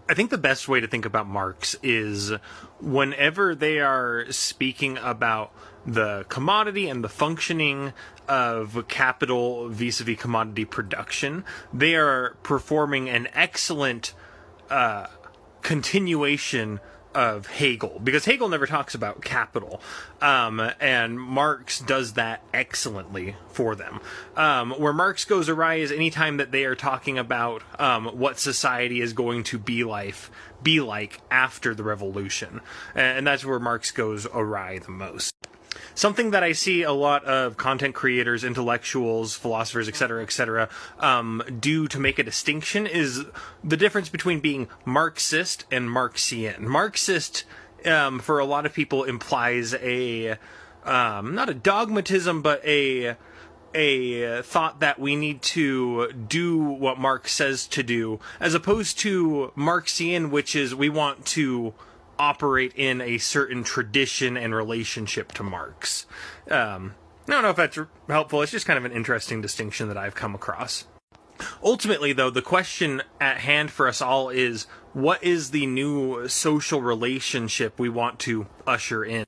I think the best way to think about Marx is whenever they are speaking about the commodity and the functioning of capital vis-a-vis commodity production, they are performing an excellent continuation of Hegel, because Hegel never talks about capital, and Marx does that excellently for them. Where Marx goes awry is anytime that they are talking about what society is going to be like after the revolution, and that's where Marx goes awry the most. Something that I see a lot of content creators, intellectuals, philosophers, etc., do to make a distinction is the difference between being Marxist and Marxian. Marxist, for a lot of people, implies a not a dogmatism, but a thought that we need to do what Marx says to do, as opposed to Marxian, which is we want to operate in a certain tradition and relationship to Marx. I don't know if that's helpful. It's just kind of an interesting distinction that I've come across. Ultimately, though, the question at hand for us all is, what is the new social relationship we want to usher in?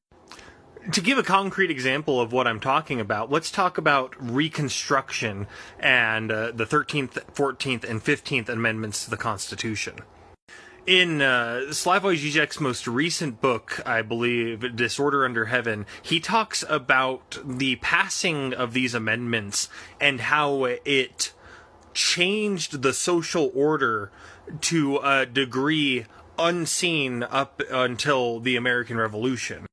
To give a concrete example of what I'm talking about, let's talk about Reconstruction and the 13th, 14th, and 15th Amendments to the Constitution. In Slavoj Žižek's most recent book, I believe, Disorder Under Heaven, he talks about the passing of these amendments and how it changed the social order to a degree unseen up until the American Revolution.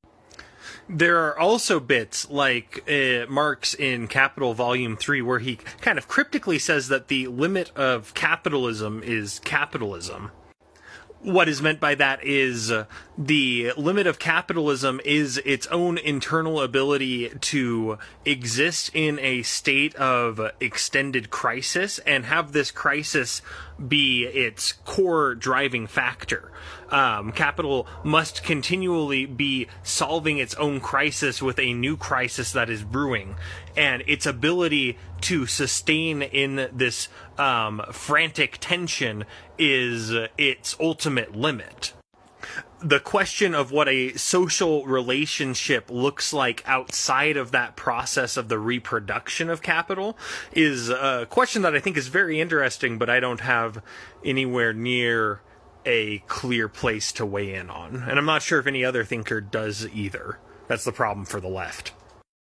There are also bits like Marx in Capital Volume 3 where he kind of cryptically says that the limit of capitalism is capitalism. What is meant by that is the limit of capitalism is its own internal ability to exist in a state of extended crisis and have this crisis be its core driving factor. Capital must continually be solving its own crisis with a new crisis that is brewing, and its ability to sustain in this frantic tension is its ultimate limit. The question of what a social relationship looks like outside of that process of the reproduction of capital is a question that I think is very interesting, but I don't have anywhere near a clear place to weigh in on. And I'm not sure if any other thinker does either. That's the problem for the left.